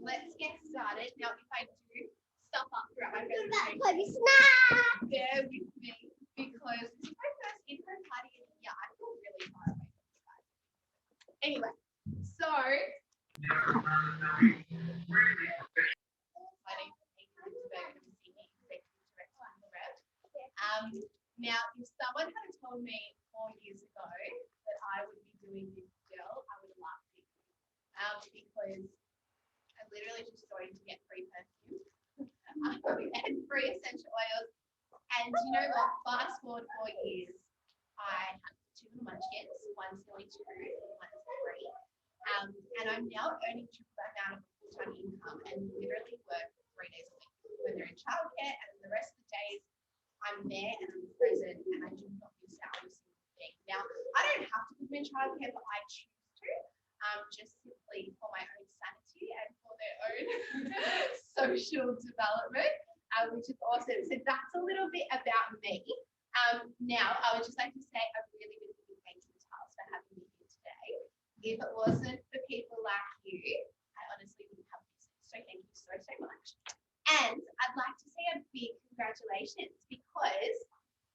let's get started. Now, if I do stuff up throughout my presentation, bear with me because this is my first intro party in the year. I feel really far away from you guys. Anyway, so my name is Amie Lindeberg, and I'm Senior Executive Director at Lindeberg. Now, if someone had told me 4 years ago that I would be doing this gel, I would have laughed at you because I'm literally just going to get free perfume and free essential oils. And you know what? Fast forward 4 years, I have 2 little munchkins. One's nearly 2 and one's 3. And I'm now earning triple that amount of full-time income and literally work 3 days a week when they're in childcare, and the rest of the days I'm there and I'm present and I do not miss out on a single thing. Now, I don't have to put them in childcare, but I choose to, just simply for my own sanity and for their own social development, which is awesome. So that's a little bit about me. Now, I would just like to say a really, really big thank you to Charles for having me here today. If it wasn't for people like you, I honestly wouldn't have this. So thank you so, so much. And I'd like to say a big congratulations because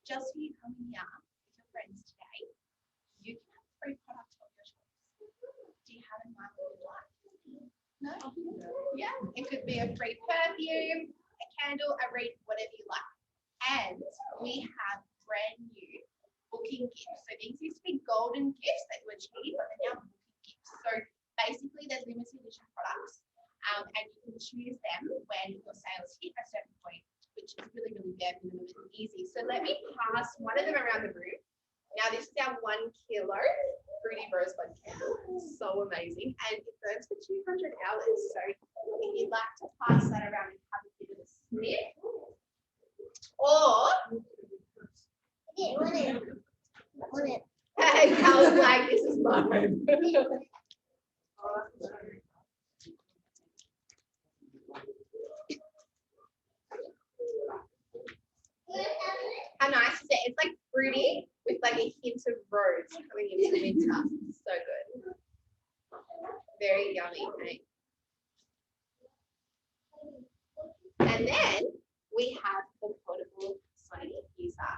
just for you coming here with your friends today, you can have a free product of your choice. Do you have in mind what you'd like? No? Yeah, it could be a free perfume, a candle, a wreath, whatever you like. And we have brand new booking gifts. So these used to be golden gifts that you achieve, but they're now booking gifts. So basically there's limited edition products. And you can choose them when your sales hit a certain point, which is really, really bare minimum and easy. So let me pass one of them around the room. Now this is our 1 kilo fruity rosebud candle. So amazing. And it burns for 200 hours. So if you'd like to pass that around and have a bit of a sniff. Or hey, Cal's like, this is mine. How nice is it? It's like fruity with like a hint of rose coming into the winter. So good. Very yummy. Right? And then we have the portable Sony user.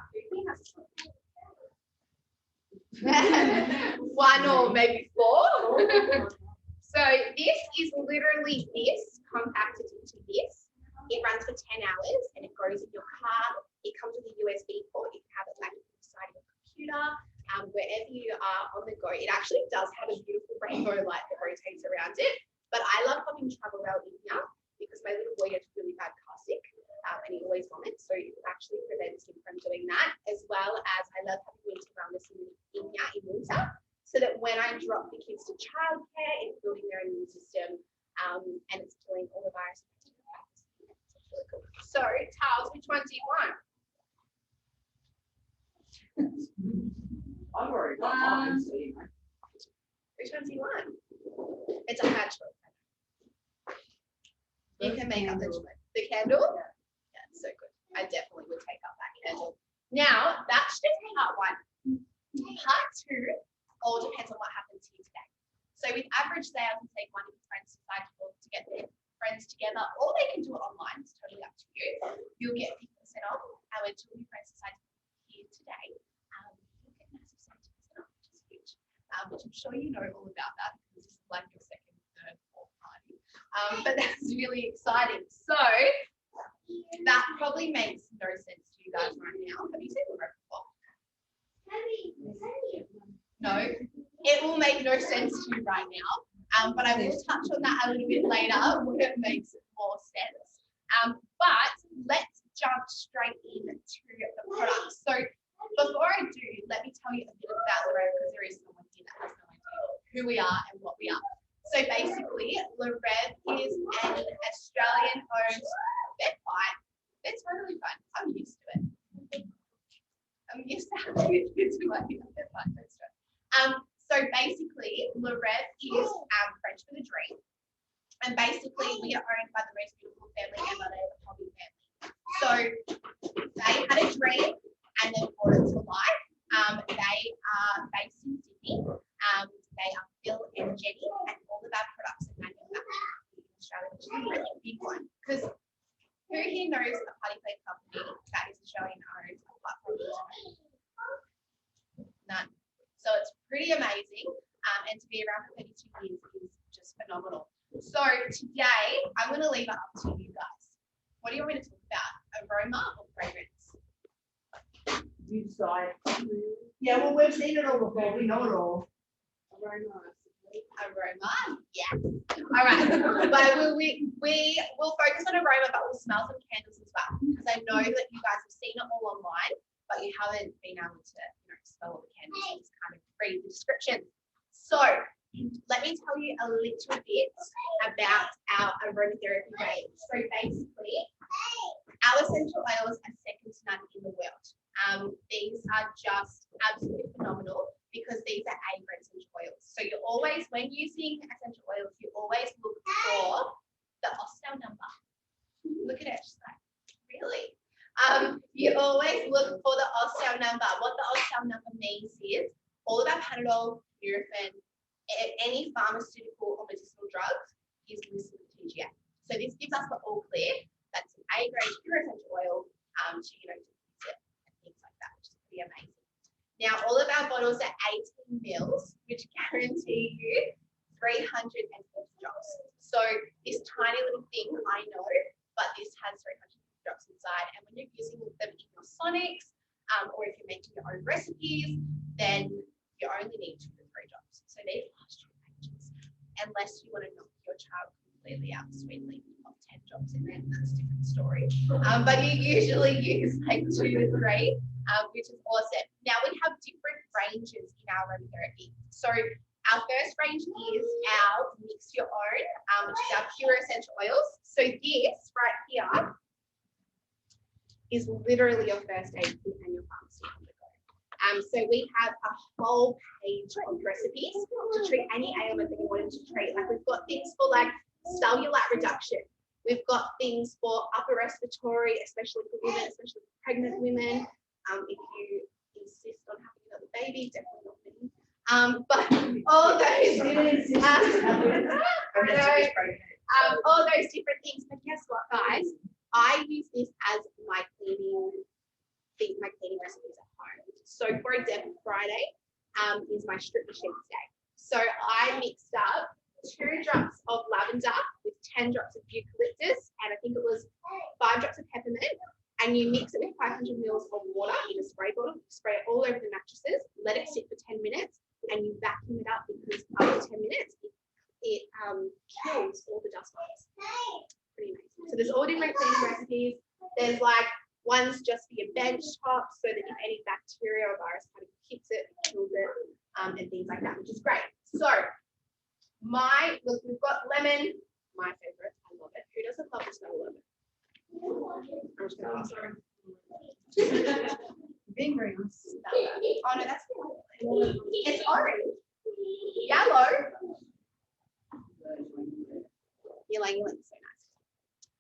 Who has 1 or maybe 4? So this is literally this compacted into this. It runs for 10 hours and it goes in your car. It comes with a USB port. You can have it like inside your computer, wherever you are on the go. It actually does have a beautiful rainbow light that rotates around it. But I love having travel rail in here because my little boy gets really bad car sick and he always vomits. So it actually prevents him from doing that, as well as I love having winter wellness in here in winter, so that when I drop the kids to childcare, it's building their immune system and it's killing all the viruses. Really cool. So, Charles, which one do you want? I've already got mine. Which one do you want? It's a hard choice. You can make up the choice. The candle? Yeah, it's so good. I definitely would take up that candle. Now, that's just part 1. Part 2 all depends on what happens here today. So with average sales, and say one of your friends decide to get their friends together, or they can do it online, it's totally up to you. You'll get 50% off, and when 2 of your friends decide to be here today, you'll get massive 70% off, which is huge. Which I'm sure you know all about that because this is like your 2nd, 3rd, 4th party. But that's really exciting. So that probably makes no sense to you guys right now. Have you seen the rope before? No, it will make no sense to you right now, but I will touch on that a little bit later when it makes more sense. But let's jump straight into the products. So before I do, let me tell you a bit about Lorette, because there is someone here that has no idea who we are and what we are. So basically, Lorette is an Australian-owned vet fight. It's totally fun. I'm used to it. I'm used to having a kids who like vet fight. So basically, Lorette is French for the dream. And basically, we are owned by the most beautiful family ever, the Hobby family. So they had a dream and then brought it to life. They are based in Sydney. They are Phil and Jenny, and all of our products are manufactured in Australia, which pretty amazing. And to be around for 32 years is just phenomenal. So today, I'm going to leave it up to you guys. What do you want me to talk about? Aroma or fragrance? You decide. Yeah, well, we've seen it all before. We know it all. Aroma, yeah. All right, but we will focus on aroma, but we'll smell some candles as well, because I know that you guys have seen it all online, but you haven't been able to, smell all the candles and just kind of read the description. So let me tell you a little bit about our aromatherapy range. So basically, our essential oils are second to none in the world. These are just absolutely phenomenal because these are A-grade essential oils. So you always, when using essential oils, you always look for the Ostel number. Look at it, she's like, really? You always look for the Ostel number. What the Ostel number means is all of our Panadol, Nurofen, any pharmaceutical or medicinal drugs is listed with TGA. So this gives us the all clear. That's an A-grade pure essential oil to use it and things like that, which is pretty amazing. Now, all of our bottles are 18 mils, which guarantee you 350 drops. So this tiny little thing, I know, but this has 350 drops inside. And when you're using them in your sonics, or if you're making your own recipes, then you only need 2 to 3 drops. So they last you ages, unless you want to knock your child completely out sweetly of 10 drops in there. That's a different story. But you usually use like 2 to 3, which is awesome. Now we have different ranges in our aromatherapy. So our first range is our mix your own, which is our pure essential oils. So this right here is literally your first aid kit and your pharmacy on the go. So we have a whole page of recipes to treat any ailment that you wanted to treat. Like we've got things for like cellulite reduction. We've got things for upper respiratory, especially for women, especially for pregnant women. If you insist on having another baby, definitely not me. But all those, all those different things. But guess what, guys? I use this as my cleaning recipes at home. So for example, Friday is my strip machines day. So I mixed up 2 drops of lavender with 10 drops of eucalyptus, and I think it was 5 drops of peppermint. And you mix it with 500 mils of water in a spray bottle, spray it all over the mattresses, let it sit for 10 minutes, and you vacuum it up because after 10 minutes, it kills all the dust mites. Pretty amazing. So there's all different cleaning recipes. There's like ones just for your bench top so that if any bacteria or virus kind of hits it, kills it, and things like that, which is great. So look, we've got lemon, my favorite, I love it. Who doesn't love the smell of lemon? I'm just gonna ask her. Being very nice. Oh no, that's it's orange, yellow. You're like so nice.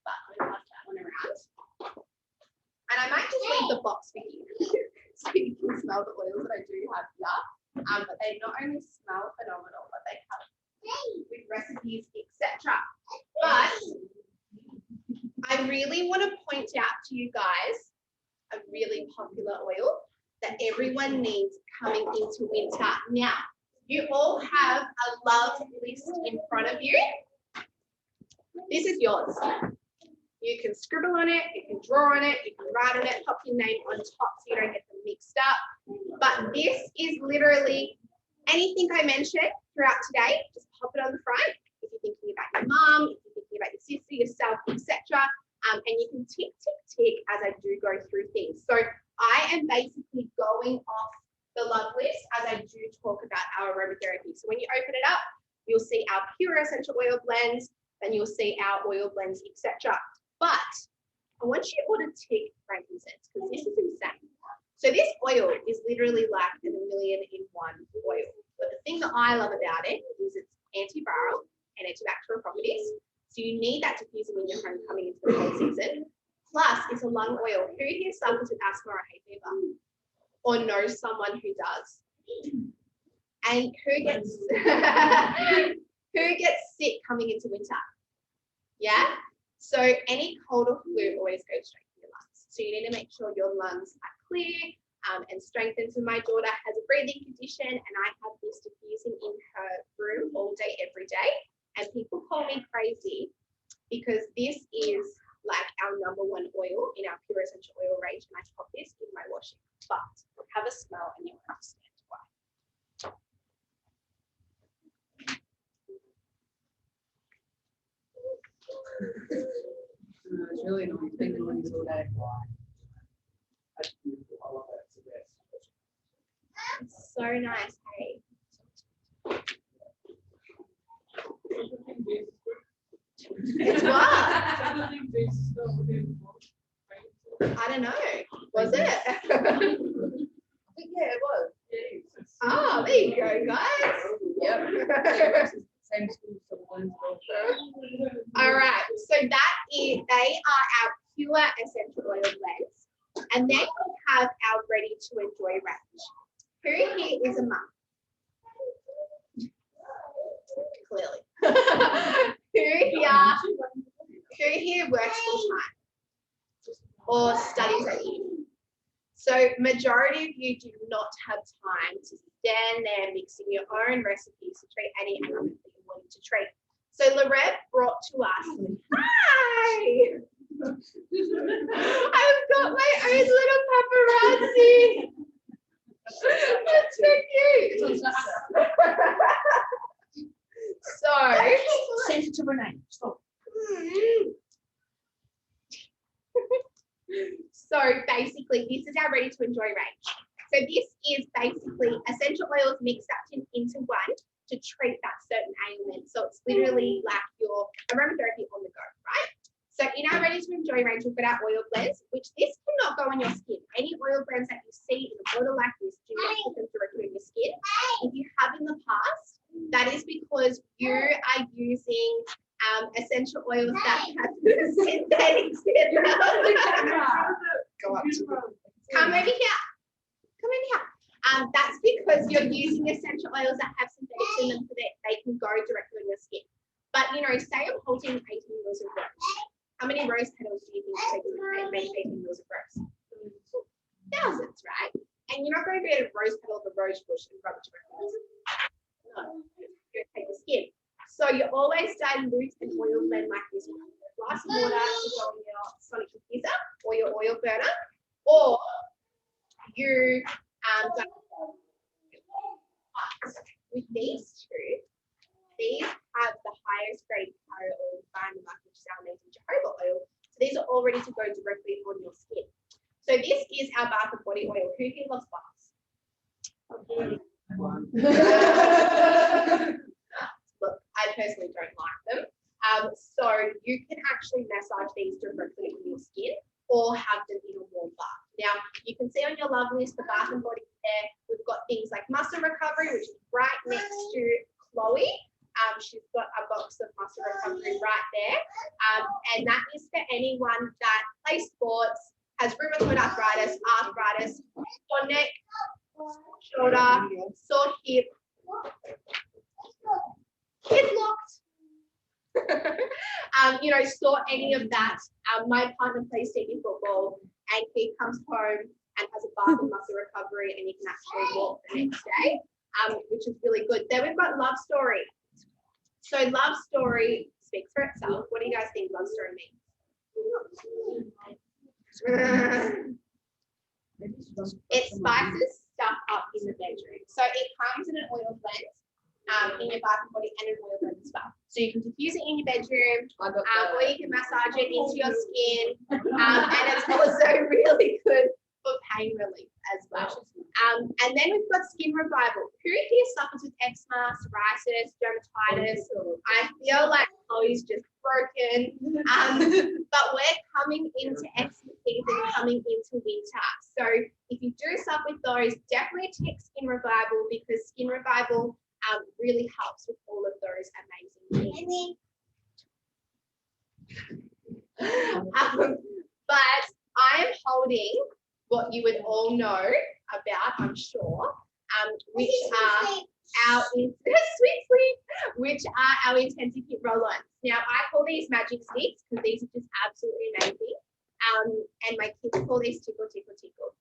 But I'm gonna pass that one around. And I might just leave the box for you so you can smell the oils that I do have here. But they not only smell phenomenal, but they come with recipes, etc. But I really want to point out to you guys a really popular oil that everyone needs coming into winter. Now, you all have a love list in front of you. This is yours. You can scribble on it, you can draw on it, you can write on it, pop your name on top so you don't get them mixed up. But this is literally anything I mentioned throughout today, just pop it on the front. If you're thinking about your mum, if you're thinking about your sister, yourself, etc. And you can tick, tick, tick as I do go through things. So I am basically going off the love list as I do talk about our aromatherapy. So when you open it up, you'll see our pure essential oil blends, then you'll see our oil blends, etc. But I want you all to tick frankincense because this is insane. So this oil is literally like a million in one oil. But the thing that I love about it is its antiviral and antibacterial properties. So you need that diffusing in your home coming into the cold season. Plus, it's a lung oil. Who here suffers with asthma or hay fever? Or knows someone who does? And who gets who gets sick coming into winter? Yeah? So any cold or flu always goes straight to your lungs. So you need to make sure your lungs are clear, and strengthens. And my daughter has a breathing condition, and I have this diffusing in her room all day, every day. And people call me crazy because this is like our #1 oil in our pure essential oil range, and I pop this in my washing. But have a smell and you'll understand why. It's really annoying. It's been annoying all day. It's so nice, hey. It's what? I don't know. Was it? I think, yeah, it was. Oh, there you go, guys. Yep. Same school, so All right, so they are our pure essential oil blends. And then we have our ready to enjoy range. Who here is a mum? Clearly. Who here works full time or studies at uni? So majority of you do not have time to stand there mixing your own recipes to treat any element that you wanted to treat. So Lorette brought to us, hi! I've got my own little paparazzi. That's so cute. So, send it to Renee. Stop. So basically, this is our ready to enjoy range. So this is basically essential oils mixed up into one to treat that certain ailment. So it's literally like your aromatherapy on the go, right? So in our ready to enjoy range, we've got our oil blends, which this cannot go on your skin. Any oil blends that you see in a bottle like this, do not put them directly on your skin. If you have in the past, that is because you are using essential oils that have synthetic skin. Go up to come over here. Come in here. That's because you're using essential oils that have synthetics in them so that they can go directly on your skin. But you know, say I'm holding 18 mils of rose. How many rose petals do you think it takes to make 18 mils of rose? Thousands, right? And you're not going to get a rose petal of a rose bush and rub it directly. No, you're going to take the skin. So you always dilute an oil blend like this one. A glass of water to go in your sonic diffuser or your oil burner, or you with these two, these have the highest grade carrier oil find in the market, which is our amazing jojoba oil. So these are all ready to go directly on your skin. So this is our bath and body oil. Who here loves baths? Look, I personally don't like them. So you can actually massage these directly on your skin or have them in a warm bath. Now, you can see on your love list, the bath and body there, we've got things like muscle recovery, which is right next to Chloe. She's got a box of muscle recovery right there. And that is for anyone that plays sports, has rheumatoid arthritis, sore neck, shoulder, sore hip. It's locked. You know, sort any of that. My partner plays senior football and he comes home and has a bath and muscle recovery and he can actually walk the next day, which is really good. Then we've got Love Story. So Love Story speaks for itself. What do you guys think Love Story means? It spices stuff up in the bedroom. So it comes in an oil blend in your bath and body and an oil blend as well. So you can diffuse it in your bedroom or you can massage it into your skin. And it's also really good for pain relief as well. And then we've got Skin Revival. Who here suffers with eczema, psoriasis, dermatitis? I feel like Chloe's just broken. But we're coming into eczema season, coming into winter. So if you do suffer with those, definitely take Skin Revival because Skin Revival really helps with all of those amazing things. But I am holding what you would all know about, I'm sure, which are our intensive hit roll-ons. Now I call these magic sticks because these are just absolutely amazing. And my kids call these tickle, tickle, tickle.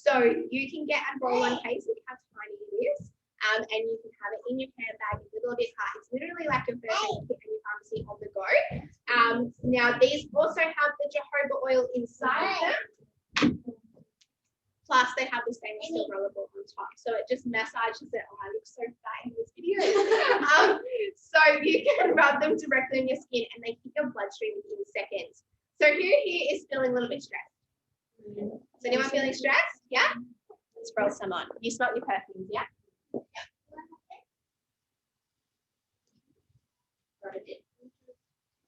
So you can get a roll-on case, look how tiny it is, and you can have it in your handbag, a little bit hard. It's literally like a first aid kit in your pharmacy on the go. Now these also have the jojoba oil inside them. Plus they have the stainless steel rollable on top. So it just massages it. Oh, I look so fat in this video. So you can rub them directly on your skin and they hit your bloodstream within seconds. So who here is feeling a little bit stressed? Is anyone feeling stressed? Yeah? Let's roll some on. You smell your perfumes, yeah?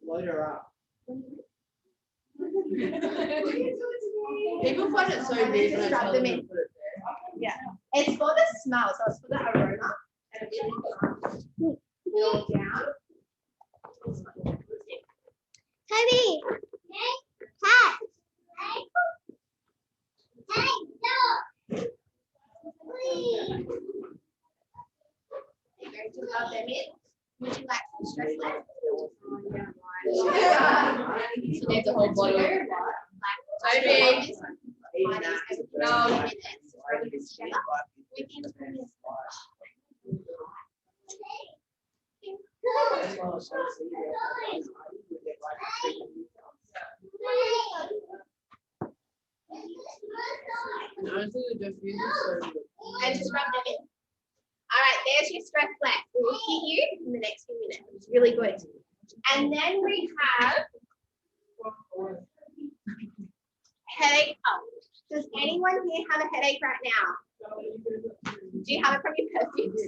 Load her up. People find it so weird when I tell them to put it there. Yeah. It's for the smell, so it's for the aroma. And it really build down. Toby. Cat. Hey, no. Please. You're going to rub them in. Would you like some stress less? She needs a whole bottle. Toby. No minutes. Rubbing this together. Within 2 minutes. And honestly, the diffuser is so good. And just rub them in. All right, there's your stress flex. We will hit you in the next few minutes. It's really good. And then we have headache help. Does anyone here have a headache right now? Do you have it from your perfumes?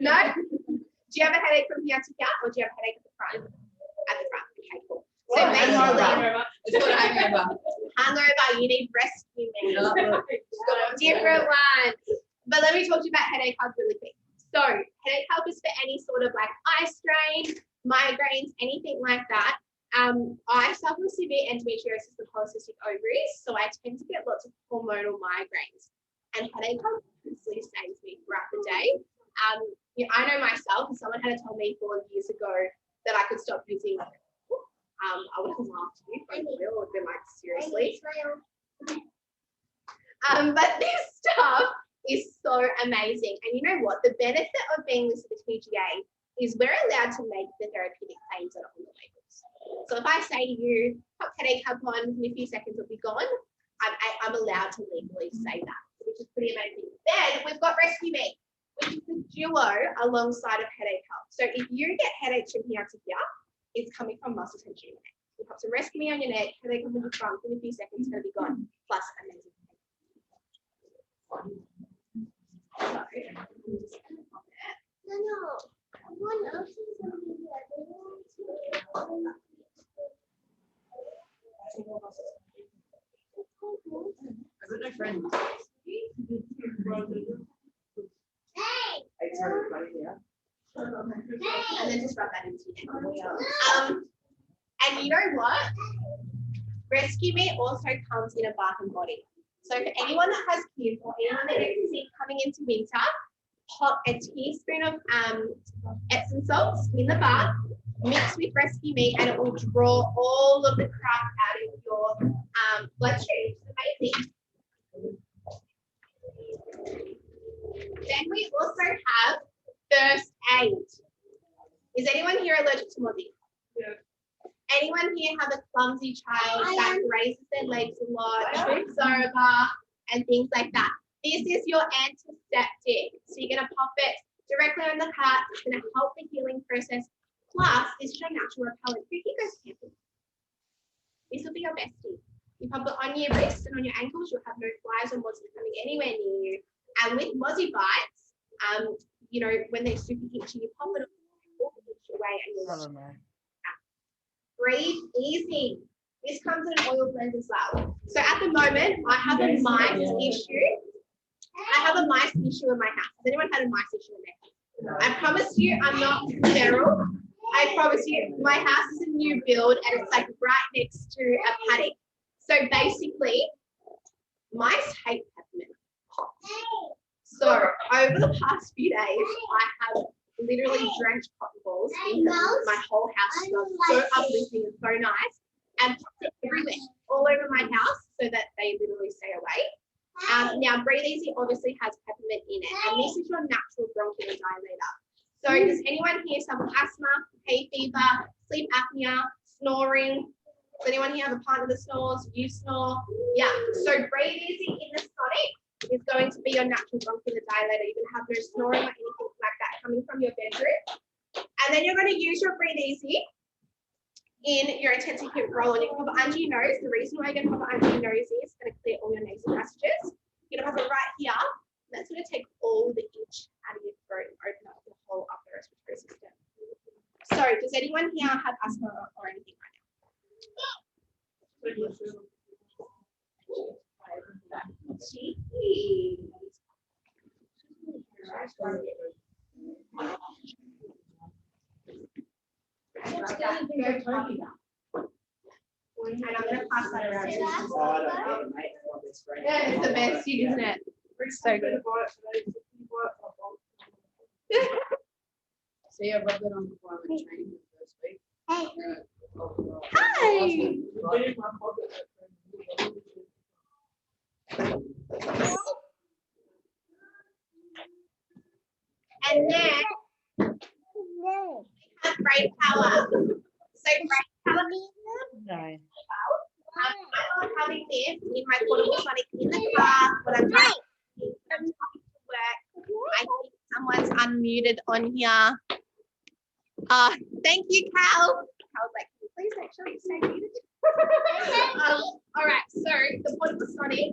No? Do you have a headache from here to here, or do you have a headache at the front? At the front. Okay, cool. So basically, It's called a hangover. hangover, you need rescue me. Different ones. But let me talk to you about headache help really quick. So headache help is for any sort of like eye strain, migraines, anything like that. I suffer with severe endometriosis and polycystic ovaries, so I tend to get lots of hormonal migraines. And headache help honestly saves me throughout the day. I know myself, if someone had told me 4 years ago that I could stop using I would have laughed at you for real. I would have been like, seriously. But this stuff is so amazing. And you know what? The benefit of being listed with TGA is we're allowed to make the therapeutic claims that are on the labels. So if I say to you, pop headache help on, in a few seconds it'll be gone, I'm allowed to legally say that, which is pretty amazing. Then we've got Rescue Me, which is the duo alongside of headache help. So if you get headaches from here to here, it's coming from muscle tension in your neck. You pop some Rescue Me on your neck, headache on the front, in a few seconds it's going to be gone. Plus amazing. No. One else is going to be here. I've got no friends. Hey. And then just rub that into your neck. And you know what? Rescue Me also comes in a bath and body. So for anyone that has kids or anyone that is coming into winter, pop a teaspoon of Epsom salts in the bath, mix with Rescue Me, and it will draw all of the crap out of your bloodstream. It's amazing. Then we also have first aid. Is anyone here allergic to mozzie? Yeah. Anyone here have a clumsy child that raises their legs a lot, trips over, and things like that? This is your antiseptic. So you're going to pop it directly on the cut. It's going to help the healing process. Plus, this is your natural repellent. Who here goes camping? This will be your bestie. You pop it on your wrists and on your ankles. You'll have no flies or mozzie coming anywhere near you. And with mozzie bites, you know, when they're super itchy, you pop it away and you'll breathe easy. This comes in an oil blend as well. So at the moment, I have a mice issue. I have a mice issue in my house. Has anyone had a mice issue in their house? I promise you, I'm not feral. I promise you, my house is a new build and it's like right next to a paddock. So basically, mice hate peppermint. So over the past few days, I have literally drenched cotton balls in them. My whole house smells so uplifting and so nice, and put it everywhere, all over my house, so that they literally stay away. Now, Breathe Easy obviously has peppermint in it, and this is your natural bronchial dilator. So does anyone here suffer asthma, hay fever, sleep apnea, snoring? Does anyone here have a partner that snores? You snore? Yeah. So Breathe Easy in the sonic is going to be your natural bronchial dilator. You're going to have no snoring or anything like that coming from your bedroom. And then you're going to use your Breathe Easy in your intensive hip roll, and you can pop it under your nose. The reason why you're going to pop it under your nose is it's going to clear all your nasal passages. You're going to pop it right here. That's going to take all the itch out of your throat and open up the whole upper respiratory system. So, does anyone here have asthma or anything right now? And I'm going to pass that around. Yeah, it's the best, isn't it? It's so good. See, I rubbed it on before I went training the first week. Hi. And then we have brain power. So brain power. No. I love having this in my portable sonic in the car when I'm driving to work. I think someone's unmuted on here. Thank you, Cal. Cal's like, please make sure you stay muted. All right, so the portable sonic,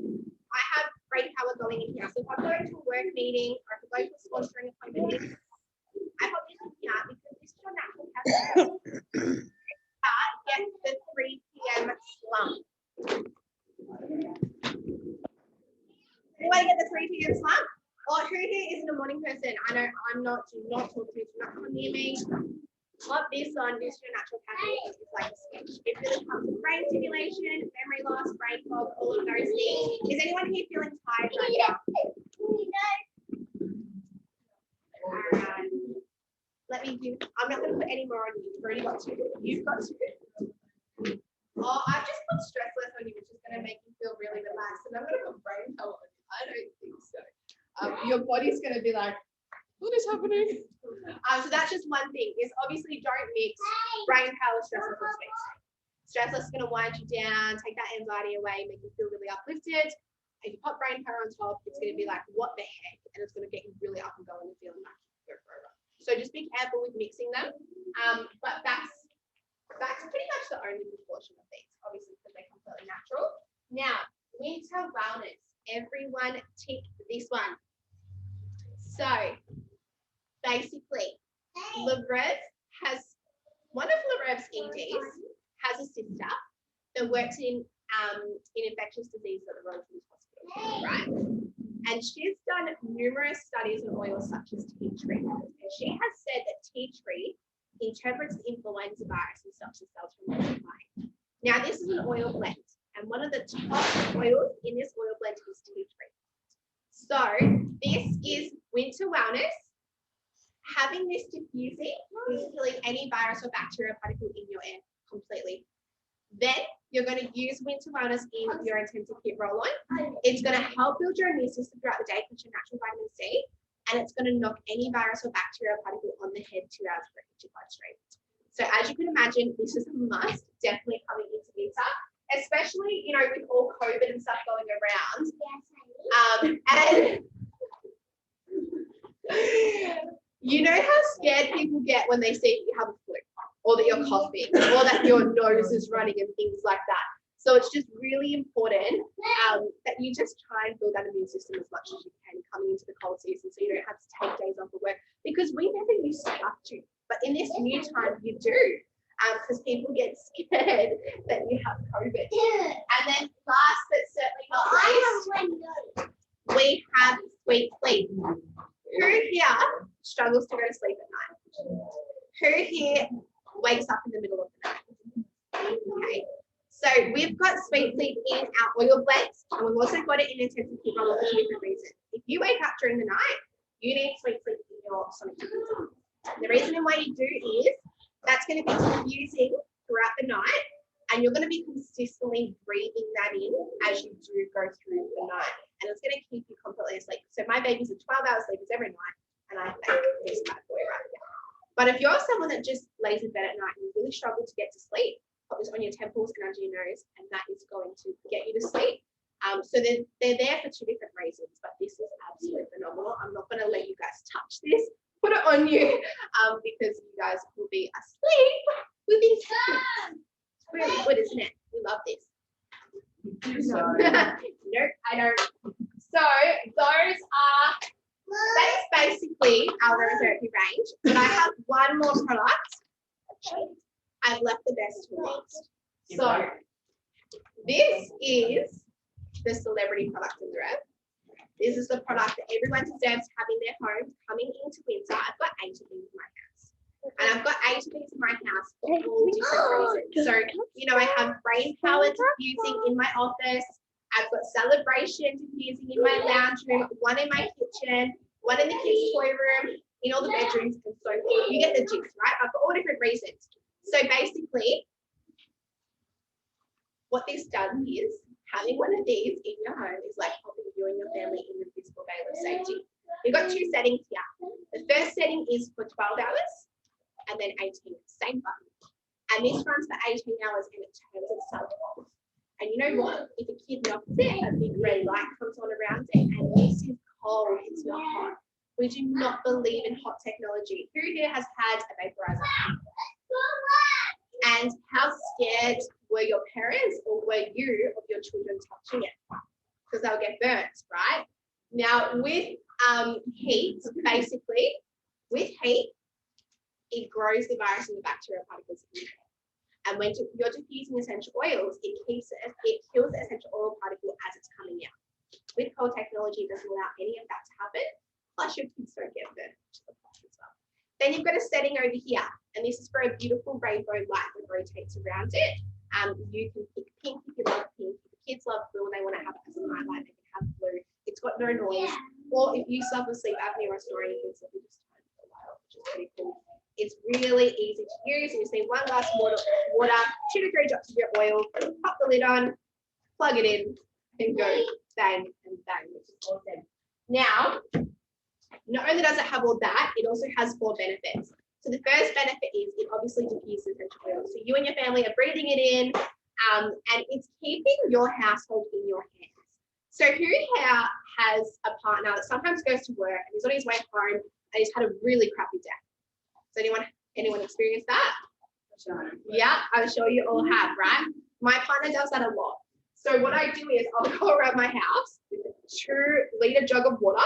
I have brain power going in here. So if I'm going to a work meeting or if I'm going to a sponsoring appointment, I put this in here because this is your natural catheter. Get the 3 p.m. slump. Anyone get the 3 p.m. slump? Or who here isn't a morning person? I know I'm not. Do not talk to me. Do not come near me. Pop this on. This is your natural catheter. It's like a switch. It really comes with brain stimulation, memory loss, brain fog, all of those things. Is anyone here feeling tired right now? All right. Let me do. I'm not going to put any more on you. You've already got 2. You've got 2. Oh, I've just put stressless on you, which is going to make you feel really relaxed. And I'm going to put brain power on you. I don't think so. Your body's going to be like, what is happening? So that's just one thing. Is obviously don't mix brain power, stressless, or space. Stressless is going to wind you down, take that anxiety away, make you feel really uplifted. If you put brain power on top, it's going to be like, what the heck? And it's going to get you really up and going and feeling like you go forever. So just be careful with mixing them. But that's pretty much the only proportion of these, obviously, because they're completely natural. Now, winter wellness. Everyone tick this one. So basically, Lebrev has one of Lebrev's EDs has a sister that works in infectious disease at the Royal Children's Hospital, right? And she's done numerous studies on oils such as tea tree, and she has said that tea tree interprets the influenza virus and stops the cells from multiplying. Now, this is an oil blend, and one of the top oils in this oil blend is tea tree. So this is winter wellness. Having this diffusing is killing any virus or bacteria particle in your air completely. Then you're going to use winter wellness in your intensive hip roll on. It's going to help build your immune system throughout the day with your natural vitamin C, and it's going to knock any virus or bacteria particle on the head 2 hours before it hits your bloodstream. So as you can imagine, this is a must, definitely coming into winter, especially, you know, with all COVID and stuff going around. And you know how scared people get when they see you have a flu, or that you're coughing, or that your nose is running and things like that. So it's just really important that you just try and build that immune system as much as you can coming into the cold season, so you don't have to take days off of work, because we never used to have to, but in this new time you do, because people get scared that you have COVID. And then last but certainly not least, we have sweet sleep. Who here struggles to go to sleep at night? Who here wakes up in the middle of the night? Okay. So we've got sweet sleep in our oil blends, and we've also got it in intensive hip roll for a different reason. If you wake up during the night, you need sweet sleep in your sonic diffuser. The reason why you do is that's going to be diffusing throughout the night, and you're going to be consistently breathing that in as you do go through the night. and it's going to keep you completely asleep. So my babies are 12 hours sleepers every night, and I think this bad boy right here. But if you're someone that just lays in bed at night and you really struggle to get to sleep, put this on your temples and under your nose, and that is going to get you to sleep. So they're there for two different reasons, but this is absolutely phenomenal. I'm not going to let you guys touch this, put it on you, because you guys will be asleep within seconds. It's really good, isn't it? We love this. Nope, I don't. So those are, that's basically our aromatherapy range. But I have one more product. I've left the best for last. So this is the celebrity product in the red. This is the product that everyone deserves to have in their home. Coming into winter, I've got 8 of these in my house. And I've got 8 of these in my house for all different reasons. So, you know, I have brain power diffusing in my office. I've got celebration diffusing in my lounge room, one in my kitchen, one in the kids' toy room, in all the bedrooms, and so forth. You get the gist, right? I've got all different reasons. So basically, what this does is, having one of these in your home is like helping you and your family in the physical veil of safety. You've got 2 settings here. The first setting is for 12 hours and then 18, same button. And this runs for 18 hours and it turns itself off. And you know what? If a kid knocks it, a big red light comes on around it, and this is cold, it's not hot. We do not believe in hot technology. Who here has had a vaporizer? And how scared were your parents or were you of your children touching it? Because they'll get burnt, right? Now with heat, basically, with heat, it grows the virus and the bacterial particles in there. And when you're diffusing essential oils, it kills the essential oil particle as it's coming out. With cold technology, it doesn't allow any of that to happen. Plus your kids don't get burnt, which is the plus as well. Then you've got a setting over here, and this is for a beautiful rainbow light that rotates around it. You can pick pink if you love pink. If the kids love blue and they want to have it as a night light, they can have blue. It's got no noise. Or if you suffer sleep apnea or snoring, you can simply just turn it for a while, which is pretty cool. It's really easy to use. You just need 1 glass of water, 2 to 3 drops of your oil, pop the lid on, plug it in, and go bang and bang, which is awesome. Now, not only does it have all that, it also has 4 benefits. So the first benefit is it obviously diffuses essential oils. So you and your family are breathing it in, and it's keeping your household in your hands. So who here has a partner that sometimes goes to work and he's on his way home and he's had a really crappy day? Does anyone experience that? Sure. Yeah, I'm sure you all have, right? My partner does that a lot. So what I do is I'll go around my house with a 2-liter jug of water.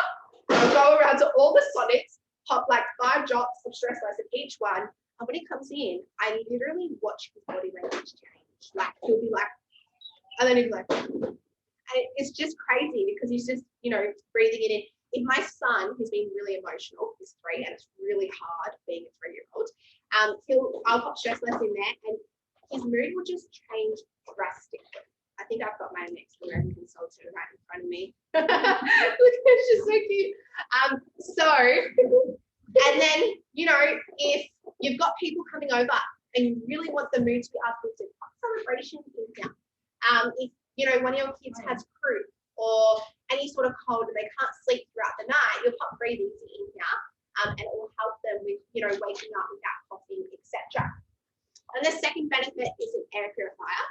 I'll go around to all the sonics, pop like 5 drops of stress ice in each one. And when he comes in, I literally watch his body language change. Like he'll be like, and then he'll be like, and it's just crazy because he's just, you know, breathing it in. If my son, who's been really emotional, he's 3 and it's really hard being a 3-year-old, I'll pop stress less in there and his mood will just change drastically. I think I've got my next American consultant right in front of me. Look, it's just so cute. And then, you know, if you've got people coming over and you really want the mood to be uplifted, pop celebration in here. If, you know, one of your kids has croup or any sort of cold and they can't sleep throughout the night, you'll pop breathing in here and it will help them with, you know, waking up without coughing, etc. And the second benefit is an air purifier.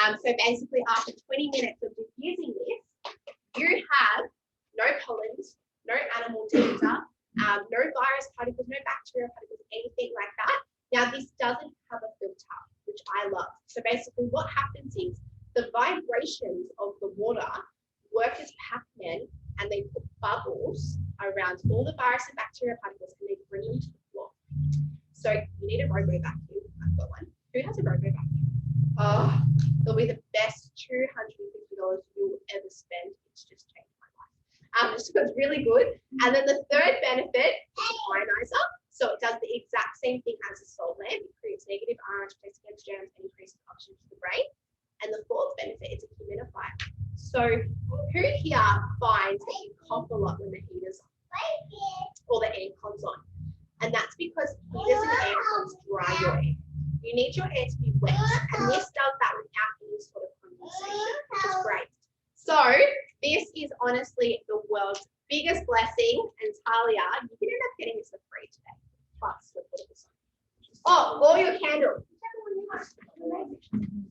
So basically after 20 minutes of diffusing this, you have no pollens, no animal danger, no virus particles, no bacterial particles, anything like that. Now this doesn't have a filter, which I love. So basically what happens is the vibrations of the water work as Pac-Man and they put bubbles around all the virus and bacterial particles and they bring them to the floor. So you need a robo vacuum. I've got one. Who has a robo vacuum? Oh, it'll be the best $250 you'll ever spend. It's just changed my life. So it's really good. And then the third benefit is an ionizer. So it does the exact same thing as a salt lamp. It creates negative ion, protects against germs, and increases oxygen to the brain. And the fourth benefit is a humidifier. So who here finds that you cough a lot when the heater's on or the aircon's on? And that's because heaters and aircons dry your air. You need your air to be wet, and this does that without any sort of condensation, which is great. So this is honestly the world's biggest blessing. And Talia, you can end up getting this for free today. Plus, we'll put this on. Oh, all your candles.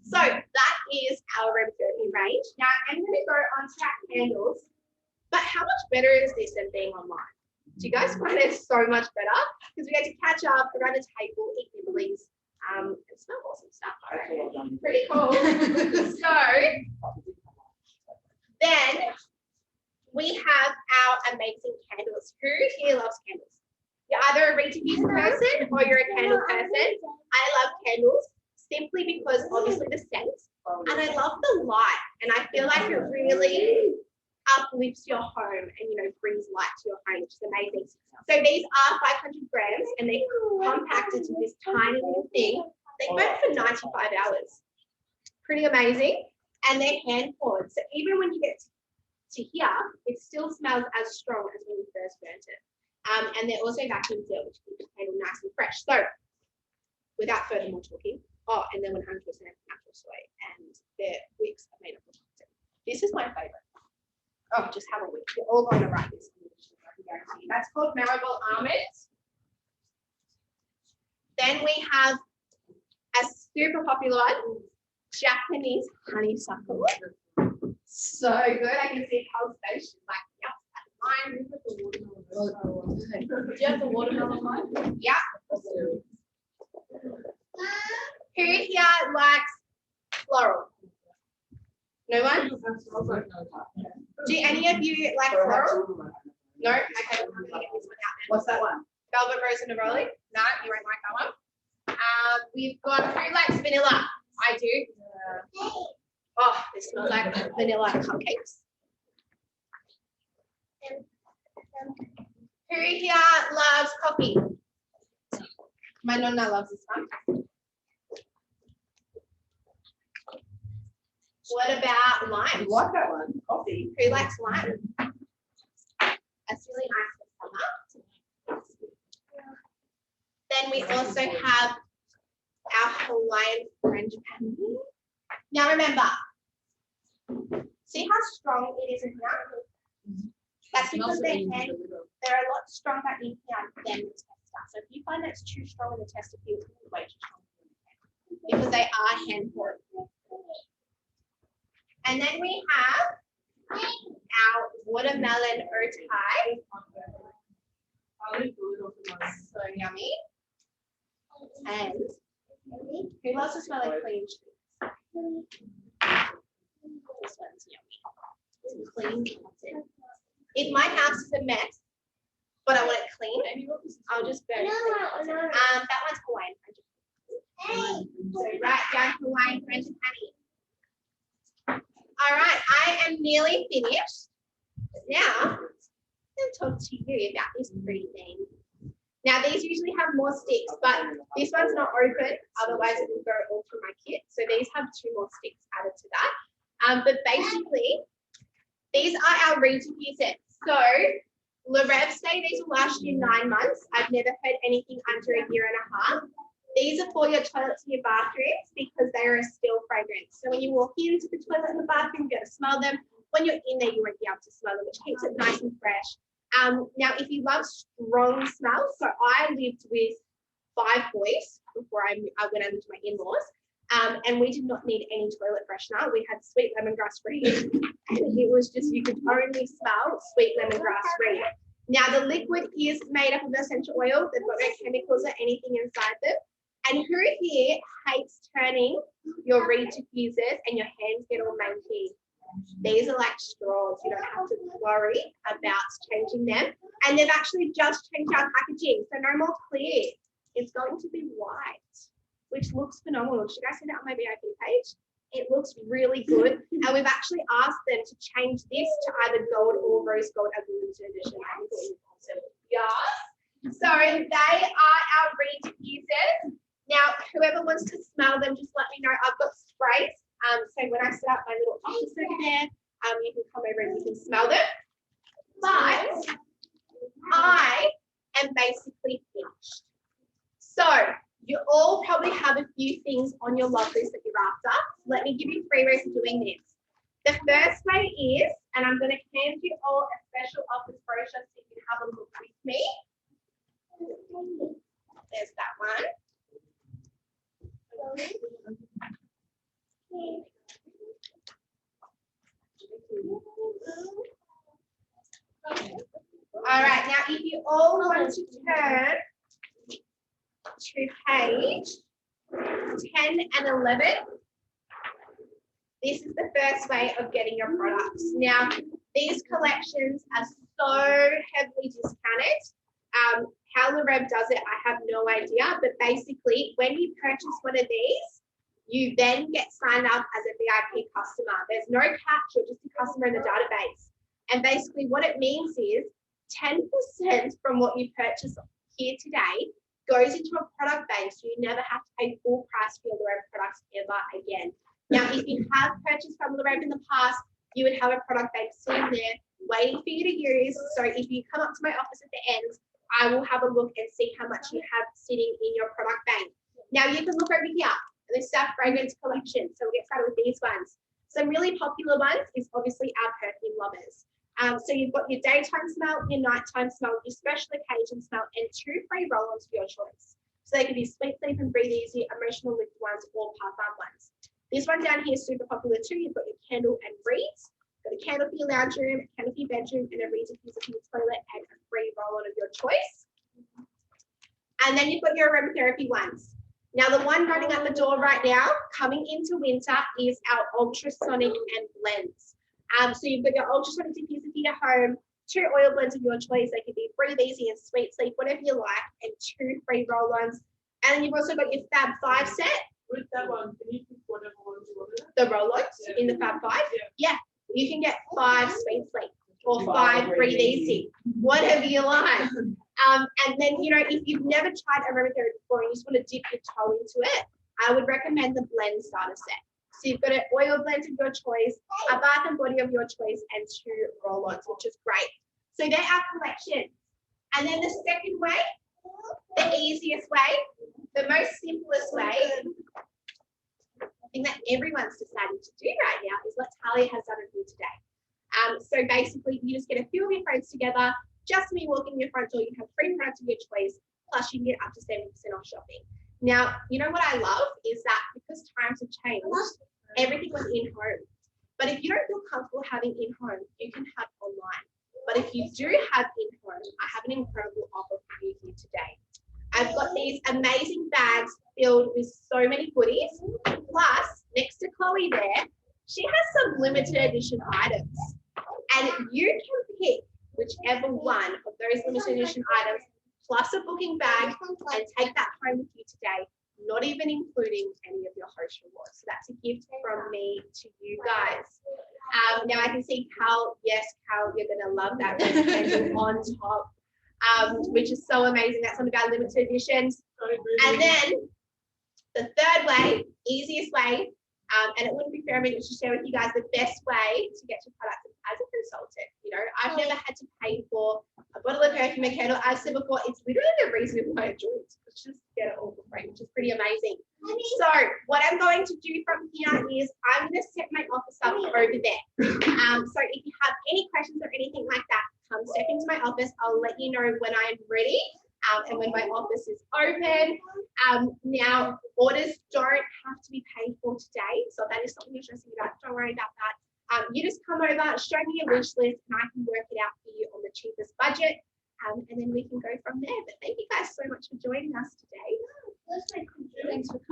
So that is our aromatherapy range. Now I'm going to go on to our candles. But how much better is this than being online? Do you guys find it so much better? Because we get to catch up around the table, eat nibblies, and smell awesome stuff. Pretty cool. So then we have our amazing candles. Who here loves candles? You're either a Rita person or you're a candle person. I love candles simply because obviously the scent, and I love the light, and I feel like it really uplifts your home and, you know, brings light to your home, which is amazing. So these are 500 grams and they're compacted to this tiny little thing. They burn for 95 hours. Pretty amazing. And they're hand poured. So even when you get to here, it still smells as strong as when you first burnt it. And they're also vacuum sealed, which keeps the candle nice and fresh. So without further more talking, oh, and they're 100% natural soy, and their wicks are made up of cotton. This is my favorite. Oh, just have a wick. You're all going to write this. That's called Marigold Almonds. Then we have a super popular one, Japanese honeysuckle. So good. I can see Carl's face. She's like, yep, that's mine. Do you have the watermelon one? Yeah. Who here likes floral? No one? Do any of you like floral? No? Okay, we'll have to get this one out then. What's that one? Velvet Rose and Neroli? No, you won't like that one. We've got, who likes vanilla? I do. Oh, this smells like vanilla cupcakes. Who here loves coffee? My nonna loves this one. What about lime? You like that one? Coffee. Who likes lime? That's really nice for summer. Then we also have our Hawaiian French Amie. Now remember, see how strong it is in here? That's because they're a lot stronger in here than the tester. So if you find that's too strong in the tester, feel way too strong. Because they are hand poured. And then we have our watermelon otai. So yummy. And who loves to smell like clean cheese? This one's yummy. It's clean cotton. If my house is a mess, but I want it clean, I'll just burn it. That one's Hawaiian French. So write down Hawaiian French Amie. All right, I am nearly finished. Now, I'm going to talk to you about this pretty thing. Now, these usually have more sticks, but this one's not open, otherwise it will go all through my kit. So these have 2 more sticks added to that. But basically, these are our re-diffusers. So, Larev say these will last you 9 months. I've never heard anything under a year and a half. These are for your toilets and your bathrooms because they are a still fragrance. So when you walk into the toilet and the bathroom, you're going to smell them. When you're in there, you won't be able to smell them, which keeps it nice and fresh. Now, if you love strong smells, so I lived with 5 boys before I went over to my in-laws, and we did not need any toilet freshener. We had sweet lemongrass reed, and it was just, you could only smell sweet lemongrass reed. Now, the liquid is made up of essential oils. They've got no chemicals or anything inside them. And who here hates turning your reed diffusers and your hands get all manky? These are like straws. You don't have to worry about changing them. And they've actually just changed our packaging. So no more clear. It's going to be white, which looks phenomenal. Did you guys see that on my VIP page? It looks really good. And we've actually asked them to change this to either gold or rose gold as a limited edition. I think it was awesome. Yeah. So they are our reed diffusers. Now, whoever wants to smell them, just let me know. I've got sprays. So when I set up my little office over there, you can come over and you can smell them. But I am basically finished. So you all probably have a few things on your love list that you're after. Let me give you 3 ways of doing this. The first way is, and I'm going to hand you all a special office brochure so you can have a look with me. There's that one. All right, now if you all want to turn to page 10 and 11, this is the first way of getting your products. Now, these collections are so heavily discounted. How the Rev does it, I have no idea, but basically when you purchase one of these, you then get signed up as a VIP customer. There's no catch, you're just a customer in the database. And basically what it means is 10% from what you purchase here today goes into a product base, so you never have to pay full price for your Rev products ever again. Now, if you have purchased from the Rev in the past, you would have a product bank sitting there waiting for you to use. So if you come up to my office at the end, I will have a look and see how much you have sitting in your product bank. Now you can look over here, the Staff Fragrance Collection. So we'll get started with these ones. Some really popular ones is obviously our perfume lovers. So you've got your daytime smell, your nighttime smell, your special occasion smell, and 2 free roll-ons for your choice. So they can be Sweet Sleep and Breathe Easy, emotional lift ones, or parfum ones. This one down here is super popular too. You've got your candle and reeds. Got a candle for your lounge room, a candle for your bedroom, and a reed diffuser for your toilet, and a free roll-on of your choice. And then you've got your aromatherapy ones. Now the one running at the door right now, coming into winter, is our ultrasonic and blends. So you've got your ultrasonic diffuser for your home, 2 oil blends of your choice. They could be Breathe Easy and Sweet Sleep, whatever you like, and 2 free roll-ons. And then you've also got your Fab 5 set. With that one, can you pick whatever one you want? The roll-ons in the Fab 5. Yeah, you can get 5 Sweet Sleep or 5 Breathe Easy, whatever you like. And then, you know, if you've never tried aromatherapy before and you just want to dip your toe into it, I would recommend the blend starter set. So you've got an oil blend of your choice, a bath and body of your choice, and 2 roll-ons, which is great. So they're our collections. And then the second way, the easiest way, the most simplest way, I think that everyone's decided to do right now, is what Talia has done with you today. So basically, you just get a few of your friends together. Just when you walk in your front door, you have 3 products of your choice, plus you can get up to 70% off shopping. Now, you know what I love is that because times have changed, everything was in home. But if you don't feel comfortable having in home, you can have online. But if you do have in home, I have an incredible offer for you here today. I've got these amazing bags filled with so many goodies. Plus, next to Chloe there, she has some limited edition items. And you can pick whichever one of those limited edition items, plus a booking bag, and take that home with you today, not even including any of your host rewards. So that's a gift from me to you guys. Now I can see Cal, yes, Cal, you're gonna love that red candle on top, which is so amazing. That's one of our limited editions. And then the third way, easiest way, and it wouldn't be fair of me to share with you guys the best way to get your products as a consultant. You know, I've never had to pay for a bottle of perfume and candle. I've said before, it's literally the reason why I joined. It's just get it all for free, which is pretty amazing. So what I'm going to do from here is I'm going to set my office up over there. So if you have any questions or anything like that, come step into my office. I'll let you know when I'm ready. And when my office is open. Now, orders don't have to be paid for today. So that is something you're stressing about. Don't worry about that. You just come over, show me your wish list, and I can work it out for you on the cheapest budget. And then we can go from there. But thank you guys so much for joining us today. Thanks for coming.